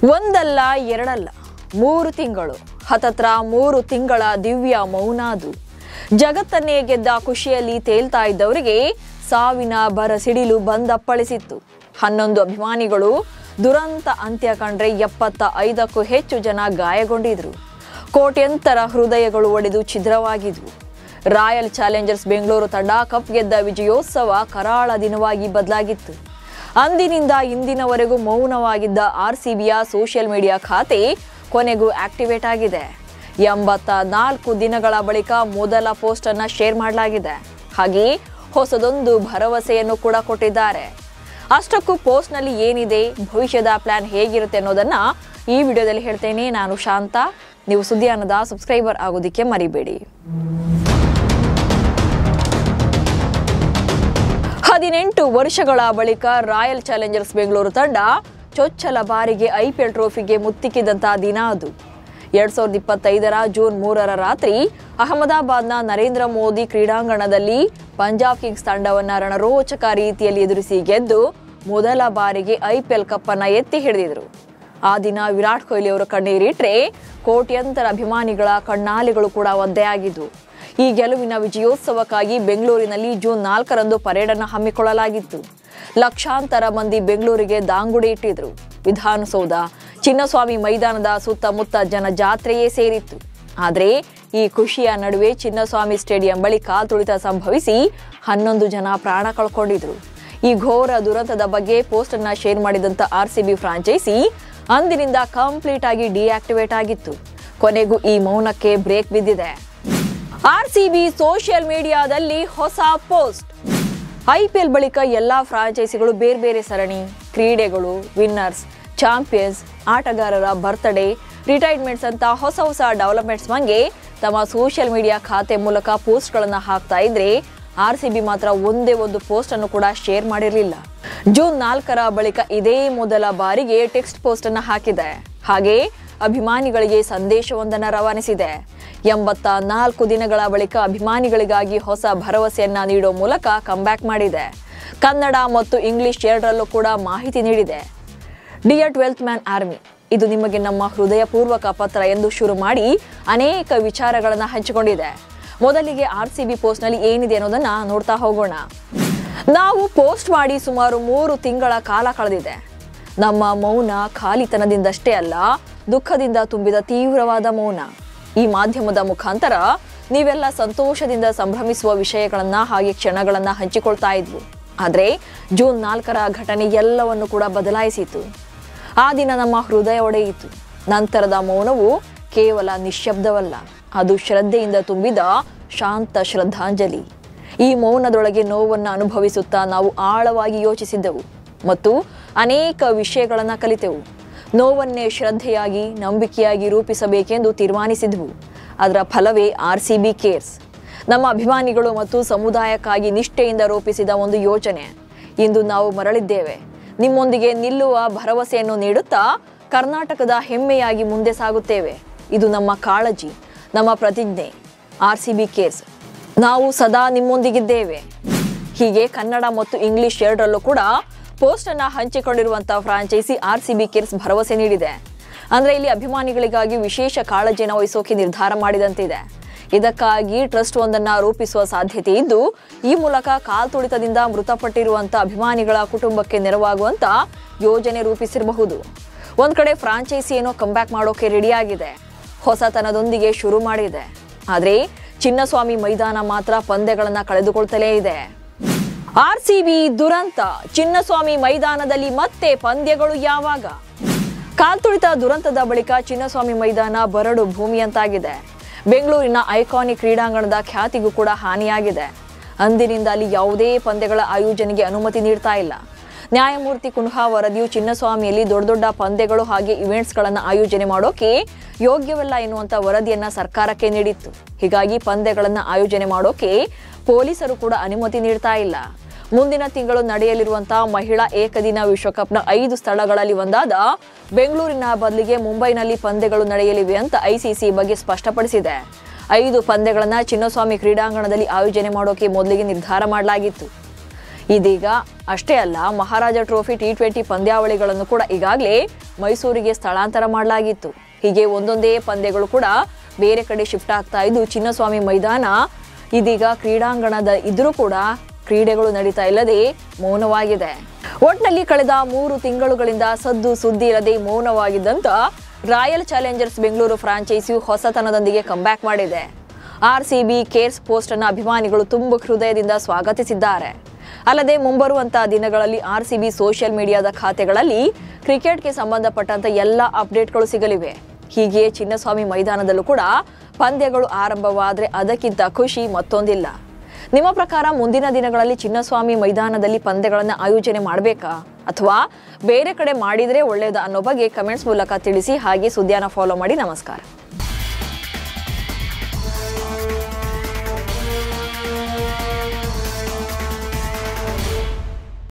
ಒಂದಲ್ಲ ಎರಡಲ್ಲ 3 ತಿಂಗಳು ಹತತ್ರ 3 ತಿಂಗಳ ದಿವ್ಯ ಮೌನ ಅದು. ಜಗತ್ತನ್ನೇ ಗೆದ್ದ ಖುಷಿಯಲ್ಲಿ ತೇಲ್ತಾ ಇದ್ದವರಿಗೆ ಸಾವಿನ ಬರಸಿಡಿಲು ಬಂದಪ್ಪಳಿಸಿತ್ತು. 11 ಅಭಿಮಾನಿಗಳು ದುರಂತ ಅಂತ್ಯ ಕಂಡ್ರೆ 75ಕ್ಕೂ ಹೆಚ್ಚು ಜನ ಗಾಯಗೊಂಡಿದ್ರು. ಕೋಟ್ಯಂತರ ಹೃದಯಗಳು ಒಡೆದು ಛಿದ್ರವಾಗಿದ್ವು. ರಾಯಲ್ ಚಾಲೆಂಜರ್ಸ್ ಬೆಂಗಳೂರು ತಂಡ ಕಪ್ ಗೆದ್ದ ವಿಜಯೋತ್ಸವ ಕರಾಳ ದಿನವಾಗಿ ಬದಲಾಗಿತ್ತು. ಅಂದಿನಿಂದ ಇಂದಿನವರೆಗೂ ಮೌನವಾಗಿದ್ದ RCBಯ ಸೋಷಿಯಲ್ ಮೀಡಿಯಾ ಖಾತೆ ಕೊನೆಗೂ ಆಕ್ಟಿವೇಟ್ ಆಗಿದೆ. 84 ದಿನಗಳ ಬಳಿಕ ಮೊದಲ ಪೋಸ್ಟ್ ಅನ್ನು ಶೇರ್ ಮಾಡಲಾಗಿದೆ. ಹಾಗೆ ಹೊಸದೊಂದು ಭರವಸೆಯನ್ನು ಕೂಡ ಕೊಟ್ಟಿದ್ದಾರೆ. ಅಷ್ಟಕ್ಕೂ ಪೋಸ್ಟ್ ನಲ್ಲಿ ಏನಿದೆ, ಭವಿಷ್ಯದ ಪ್ಲಾನ್ ಹೇಗಿರುತ್ತೆ ಅನ್ನೋದನ್ನ ಈ ವಿಡಿಯೋದಲ್ಲಿ ಹೇಳ್ತೇನೆ. ನಾನು ಶಾಂತ. ನೀವು ಸುದ್ದಿಯಾನದ ಸಬ್ಸ್ಕ್ರೈಬರ್ ಆಗೋದಕ್ಕೆ ಮರಿಬೇಡಿ. 18 ವರ್ಷಗಳ ಬಳಿಕ ರಾಯಲ್ ಚಾಲೆಂಜರ್ಸ್ ಬೆಂಗಳೂರು ತಂಡ ಚೊಚ್ಚಲ ಬಾರಿಗೆ IPL ಟ್ರೋಫಿಗೆ ಮುತ್ತಿಕ್ಕಿದಂತ ದಿನ ಅದು. 2025ರ ಜೂನ್ 3ರ ರಾತ್ರಿ ಅಹಮದಾಬಾದ್ನ ನರೇಂದ್ರ ಮೋದಿ ಕ್ರೀಡಾಂಗಣದಲ್ಲಿ ಪಂಜಾಬ್ ಕಿಂಗ್ಸ್ ತಂಡವನ್ನ ರಣರೋಚಕ ರೀತಿಯಲ್ಲಿ ಎದುರಿಸಿ ಗೆದ್ದು ಮೊದಲ ಬಾರಿಗೆ IPL ಕಪ್ ಅನ್ನ ಎತ್ತಿ ಹಿಡಿದಿದ್ರು. ಆ ದಿನ ವಿರಾಟ್ ಕೊಹ್ಲಿ ಅವರು ಕಣ್ಣೀರಿಟ್ರೆ ಕೋಟ್ಯಂತರ ಅಭಿಮಾನಿಗಳ ಕಣ್ಣಾಲಿಗಳು ಕೂಡ ಒದ್ದೆಯಾಗಿದ್ವು. ಈ ಗೆಲುವಿನ ವಿಜಯೋತ್ಸವಕ್ಕಾಗಿ ಬೆಂಗಳೂರಿನಲ್ಲಿ ಜೂನ್ 4ರಂದು ಪರೇಡ್ ಅನ್ನು ಹಮ್ಮಿಕೊಳ್ಳಲಾಗಿತ್ತು. ಲಕ್ಷಾಂತರ ಮಂದಿ ಬೆಂಗಳೂರಿಗೆ ದಾಂಗುಡಿ ಇಟ್ಟಿದ್ರು. ವಿಧಾನಸೌಧ, ಚಿನ್ನಸ್ವಾಮಿ ಮೈದಾನದ ಸುತ್ತಮುತ್ತ ಜನ ಜಾತ್ರೆಯೇ ಸೇರಿತ್ತು. ಆದರೆ ಈ ಖುಷಿಯ ನಡುವೆ ಚಿನ್ನಸ್ವಾಮಿ ಸ್ಟೇಡಿಯಂ ಬಳಿ ಕಾಲ್ತುಳಿತ ಸಂಭವಿಸಿ 11 ಜನ ಪ್ರಾಣ ಕಳ್ಕೊಂಡಿದ್ರು. ಈ ಘೋರ ದುರಂತದ ಬಗ್ಗೆ ಪೋಸ್ಟ್ ಅನ್ನ ಶೇರ್ ಮಾಡಿದಂತ RCB ಫ್ರಾಂಚೈಸಿ ಅಂದಿನಿಂದ ಕಂಪ್ಲೀಟ್ ಆಗಿ ಡಿಆಕ್ಟಿವೇಟ್ ಆಗಿತ್ತು. ಕೊನೆಗೂ ಈ ಮೌನಕ್ಕೆ ಬ್ರೇಕ್ ಬಿದ್ದಿದೆ. RCB ಸೋಷಿಯಲ್ ಮೀಡಿಯಾದಲ್ಲಿ ಹೊಸ ಪೋಸ್ಟ್. IPL ಬಳಿಕ ಎಲ್ಲಾ ಫ್ರಾಂಚೈಸಿಗಳು ಬೇರೆ ಬೇರೆ ಸರಣಿ, ಕ್ರೀಡೆಗಳು, ವಿನ್ನರ್ಸ್, ಚಾಂಪಿಯನ್ಸ್, ಆಟಗಾರರ ಬರ್ತ್ಡೇ, ರಿಟೈರ್ಮೆಂಟ್ಸ್ ಅಂತ ಹೊಸ ಡೆವಲಪ್ಮೆಂಟ್ಸ್ ಬಗ್ಗೆ ತಮ್ಮ ಸೋಷಿಯಲ್ ಮೀಡಿಯಾ ಖಾತೆ ಮೂಲಕ ಪೋಸ್ಟ್ಗಳನ್ನು ಹಾಕ್ತಾ ಇದ್ರೆ RCB ಮಾತ್ರ ಒಂದೇ ಒಂದು ಪೋಸ್ಟ್ ಅನ್ನು ಕೂಡ ಶೇರ್ ಮಾಡಿರಲಿಲ್ಲ. ಜೂನ್ 4ರ ಬಳಿಕ ಇದೇ ಮೊದಲ ಬಾರಿಗೆ ಟೆಕ್ಸ್ಟ್ ಪೋಸ್ಟ್ ಅನ್ನು ಹಾಕಿದೆ. ಹಾಗೆ ಅಭಿಮಾನಿಗಳಿಗೆ ಸಂದೇಶವೊಂದನ್ನು ರವಾನಿಸಿದೆ. 84 ದಿನಗಳ ಬಳಿಕ ಅಭಿಮಾನಿಗಳಿಗಾಗಿ ಹೊಸ ಭರವಸೆಯನ್ನ ನೀಡೋ ಮೂಲಕ ಕಂಬ್ಯಾಕ್ ಮಾಡಿದೆ. ಕನ್ನಡ ಮತ್ತು ಇಂಗ್ಲಿಷ್ ಎರಡರಲ್ಲೂ ಕೂಡ ಮಾಹಿತಿ ನೀಡಿದೆ. ಡಿಯರ್ 12th ಮ್ಯಾನ್ ಆರ್ಮಿ, ಇದು ನಿಮಗೆ ನಮ್ಮ ಹೃದಯಪೂರ್ವಕ ಪತ್ರ ಎಂದು ಶುರು ಮಾಡಿ ಅನೇಕ ವಿಚಾರಗಳನ್ನ ಹಂಚಿಕೊಂಡಿದೆ. ಮೊದಲಿಗೆ RCB ಪೋಸ್ಟ್ ನಲ್ಲಿ ಏನಿದೆ ಅನ್ನೋದನ್ನ ನೋಡ್ತಾ ಹೋಗೋಣ. ನಾವು ಪೋಸ್ಟ್ ಮಾಡಿ ಸುಮಾರು 3 ತಿಂಗಳ ಕಾಲ ಕಳೆದಿದೆ. ನಮ್ಮ ಮೌನ ಖಾಲಿತನದಿಂದಷ್ಟೇ ಅಲ್ಲ, ದುಃಖದಿಂದ ತುಂಬಿದ ತೀವ್ರವಾದ ಮೌನ. ಈ ಮಾಧ್ಯಮದ ಮುಖಾಂತರ ನೀವೆಲ್ಲ ಸಂತೋಷದಿಂದ ಸಂಭ್ರಮಿಸುವ ವಿಷಯಗಳನ್ನ ಹಾಗೆ ಕ್ಷಣಗಳನ್ನ ಹಂಚಿಕೊಳ್ತಾ ಇದ್ವು. ಆದ್ರೆ ಜೂನ್ 4ರ ಘಟನೆ ಎಲ್ಲವನ್ನು ಕೂಡ ಬದಲಾಯಿಸಿತು. ಆ ದಿನ ನಮ್ಮ ಹೃದಯ ಒಡೆಯಿತು. ನಂತರದ ಮೌನವು ಕೇವಲ ನಿಶ್ಶಬ್ದವಲ್ಲ, ಅದು ಶ್ರದ್ಧೆಯಿಂದ ತುಂಬಿದ ಶಾಂತ ಶ್ರದ್ಧಾಂಜಲಿ. ಈ ಮೌನದೊಳಗೆ ನೋವನ್ನು ಅನುಭವಿಸುತ್ತಾ ನಾವು ಆಳವಾಗಿ ಯೋಚಿಸಿದ್ದೆವು ಮತ್ತು ಅನೇಕ ವಿಷಯಗಳನ್ನ ಕಲಿತೆವು. ನೋವನ್ನೇ ಶ್ರದ್ಧೆಯಾಗಿ, ನಂಬಿಕೆಯಾಗಿ ರೂಪಿಸಬೇಕೆಂದು ತೀರ್ಮಾನಿಸಿದ್ವು. ಅದರ ಫಲವೇ RCB ಕೇರ್ಸ್, ನಮ್ಮ ಅಭಿಮಾನಿಗಳು ಮತ್ತು ಸಮುದಾಯಕ್ಕಾಗಿ ನಿಷ್ಠೆಯಿಂದ ರೂಪಿಸಿದ ಒಂದು ಯೋಜನೆ. ಇಂದು ನಾವು ಮರಳಿದ್ದೇವೆ. ನಿಮ್ಮೊಂದಿಗೆ ನಿಲ್ಲುವ ಭರವಸೆಯನ್ನು ನೀಡುತ್ತಾ ಕರ್ನಾಟಕದ ಹೆಮ್ಮೆಯಾಗಿ ಮುಂದೆ ಸಾಗುತ್ತೇವೆ. ಇದು ನಮ್ಮ ಕಾಳಜಿ, ನಮ್ಮ ಪ್ರತಿಜ್ಞೆ. RCB ಕೇರ್ಸ್, ನಾವು ಸದಾ ನಿಮ್ಮೊಂದಿಗಿದ್ದೇವೆ. ಹೀಗೆ ಕನ್ನಡ ಮತ್ತು ಇಂಗ್ಲಿಷ್ ಎರಡರಲ್ಲೂ ಕೂಡ ಪೋಸ್ಟ್ ಅನ್ನ ಹಂಚಿಕೊಂಡಿರುವಂತಹ ಫ್ರಾಂಚೈಸಿ RCB ಕೇರ್ಸ್ ಭರವಸೆ ನೀಡಿದೆ. ಅಂದ್ರೆ ಇಲ್ಲಿ ಅಭಿಮಾನಿಗಳಿಗಾಗಿ ವಿಶೇಷ ಕಾಳಜಿಯನ್ನು ವಹಿಸೋಕೆ ನಿರ್ಧಾರ ಮಾಡಿದಂತಿದೆ. ಇದಕ್ಕಾಗಿ ಟ್ರಸ್ಟ್ ಒಂದನ್ನ ರೂಪಿಸುವ ಸಾಧ್ಯತೆ ಇದ್ದು, ಈ ಮೂಲಕ ಕಾಲ್ತುಳಿತದಿಂದ ಮೃತಪಟ್ಟಿರುವಂತಹ ಅಭಿಮಾನಿಗಳ ಕುಟುಂಬಕ್ಕೆ ನೆರವಾಗುವಂತ ಯೋಜನೆ ರೂಪಿಸಿರಬಹುದು. ಒಂದ್ ಕಡೆ ಫ್ರಾಂಚೈಸಿ ಏನೋ ಕಂಬ್ಯಾಕ್ ಮಾಡೋಕೆ ರೆಡಿಯಾಗಿದೆ, ಹೊಸತನದೊಂದಿಗೆ ಶುರು ಮಾಡಿದೆ. ಆದ್ರೆ ಚಿನ್ನಸ್ವಾಮಿ ಮೈದಾನ ಮಾತ್ರ ಪಂದ್ಯಗಳನ್ನ ಕಳೆದುಕೊಳ್ತಲೇ ಇದೆ. RCB ದುರಂತ, ಚಿನ್ನಸ್ವಾಮಿ ಮೈದಾನದಲ್ಲಿ ಮತ್ತೆ ಪಂದ್ಯಗಳು ಯಾವಾಗ? ಕಾಲ್ತುಳಿತ ದುರಂತದ ಬಳಿಕ ಚಿನ್ನಸ್ವಾಮಿ ಮೈದಾನ ಬರಡು ಭೂಮಿಯಂತಾಗಿದೆ. ಬೆಂಗಳೂರಿನ ಐಕಾನಿಕ್ ಕ್ರೀಡಾಂಗಣದ ಖ್ಯಾತಿಗೂ ಕೂಡ ಹಾನಿಯಾಗಿದೆ. ಅಂದಿನಿಂದ ಅಲ್ಲಿ ಯಾವುದೇ ಪಂದ್ಯಗಳ ಆಯೋಜನೆಗೆ ಅನುಮತಿ ನೀಡ್ತಾ ಇಲ್ಲ. ನ್ಯಾಯಮೂರ್ತಿ ಕುನ್ಹಾ ವರದಿಯು ಚಿನ್ನಸ್ವಾಮಿಯಲ್ಲಿ ದೊಡ್ಡ ಪಂದ್ಯಗಳು ಹಾಗೆ ಇವೆಂಟ್ಸ್ಗಳನ್ನು ಆಯೋಜನೆ ಮಾಡೋಕೆ ಯೋಗ್ಯವಲ್ಲ ಎನ್ನುವಂತ ವರದಿಯನ್ನ ಸರ್ಕಾರಕ್ಕೆ ನೀಡಿತ್ತು. ಹೀಗಾಗಿ ಪಂದ್ಯಗಳನ್ನು ಆಯೋಜನೆ ಮಾಡೋಕೆ ಪೊಲೀಸರು ಕೂಡ ಅನುಮತಿ ನೀಡ್ತಾ ಇಲ್ಲ. ಮುಂದಿನ ತಿಂಗಳು ನಡೆಯಲಿರುವಂತಹ ಮಹಿಳಾ ಏಕದಿನ ವಿಶ್ವಕಪ್ನ 5 ಸ್ಥಳಗಳಲ್ಲಿ ಒಂದಾದ ಬೆಂಗಳೂರಿನ ಬದಲಿಗೆ ಮುಂಬೈನಲ್ಲಿ ಪಂದ್ಯಗಳು ನಡೆಯಲಿವೆ ಅಂತ ICC ಬಗ್ಗೆ ಸ್ಪಷ್ಟಪಡಿಸಿದೆ. 5 ಪಂದ್ಯಗಳನ್ನ ಚಿನ್ನಸ್ವಾಮಿ ಕ್ರೀಡಾಂಗಣದಲ್ಲಿ ಆಯೋಜನೆ ಮಾಡೋಕೆ ಮೊದಲಿಗೆ ನಿರ್ಧಾರ ಮಾಡಲಾಗಿತ್ತು. ಇದೀಗ ಅಷ್ಟೇ ಅಲ್ಲ, ಮಹಾರಾಜ ಟ್ರೋಫಿ T20 ಪಂದ್ಯಾವಳಿಗಳನ್ನು ಕೂಡ ಈಗಾಗಲೇ ಮೈಸೂರಿಗೆ ಸ್ಥಳಾಂತರ ಮಾಡಲಾಗಿತ್ತು. ಹೀಗೆ ಒಂದೊಂದೇ ಪಂದ್ಯಗಳು ಕೂಡ ಬೇರೆ ಕಡೆ ಶಿಫ್ಟ್ ಆಗ್ತಾ ಇದ್ದು, ಚಿನ್ನಸ್ವಾಮಿ ಮೈದಾನ ಇದೀಗ ಕ್ರೀಡಾಂಗಣದ ಇದ್ರೂ ಕೂಡ ಕ್ರೀಡೆಗಳು ನಡೀತಾ ಇಲ್ಲದೆ ಮೌನವಾಗಿದೆ. ಒಟ್ನಲ್ಲಿ ಕಳೆದ 3 ತಿಂಗಳುಗಳಿಂದ ಸದ್ದು ಸುದ್ದಿ ಇಲ್ಲದೆ ಮೌನವಾಗಿದ್ದಂತ ರಾಯಲ್ ಚಾಲೆಂಜರ್ಸ್ ಬೆಂಗಳೂರು ಫ್ರಾಂಚೈಸಿಯು ಹೊಸತನದೊಂದಿಗೆ ಕಂಬ್ಯಾಕ್ ಮಾಡಿದೆ. RCB ಕೇರ್ಸ್ ಪೋಸ್ಟ್ ಅನ್ನು ಅಭಿಮಾನಿಗಳು ತುಂಬ ಹೃದಯದಿಂದ ಸ್ವಾಗತಿಸಿದ್ದಾರೆ. ಅಲ್ಲದೆ ಮುಂಬರುವಂತಹ ದಿನಗಳಲ್ಲಿ RCB ಸೋಷಿಯಲ್ ಮೀಡಿಯಾದ ಖಾತೆಗಳಲ್ಲಿ ಕ್ರಿಕೆಟ್ಗೆ ಸಂಬಂಧಪಟ್ಟಂತ ಎಲ್ಲ ಅಪ್ಡೇಟ್ಗಳು ಸಿಗಲಿವೆ. ಹೀಗೆ ಚಿನ್ನಸ್ವಾಮಿ ಮೈದಾನದಲ್ಲೂ ಕೂಡ ಪಂದ್ಯಗಳು ಆರಂಭವಾದರೆ ಅದಕ್ಕಿಂತ ಖುಷಿ ಮತ್ತೊಂದಿಲ್ಲ. ನಿಮ್ಮ ಪ್ರಕಾರ ಮುಂದಿನ ದಿನಗಳಲ್ಲಿ ಚಿನ್ನಸ್ವಾಮಿ ಮೈದಾನದಲ್ಲಿ ಪಂದ್ಯಗಳನ್ನು ಆಯೋಜನೆ ಮಾಡಬೇಕಾ ಅಥವಾ ಬೇರೆ ಕಡೆ ಮಾಡಿದರೆ ಒಳ್ಳೆಯದಾ ಅನ್ನೋ ಬಗ್ಗೆ ಕಮೆಂಟ್ಸ್ ಮೂಲಕ ತಿಳಿಸಿ. ಹಾಗೆ ಸುದ್ದಿಯನ್ನು ಫಾಲೋ ಮಾಡಿ. ನಮಸ್ಕಾರ.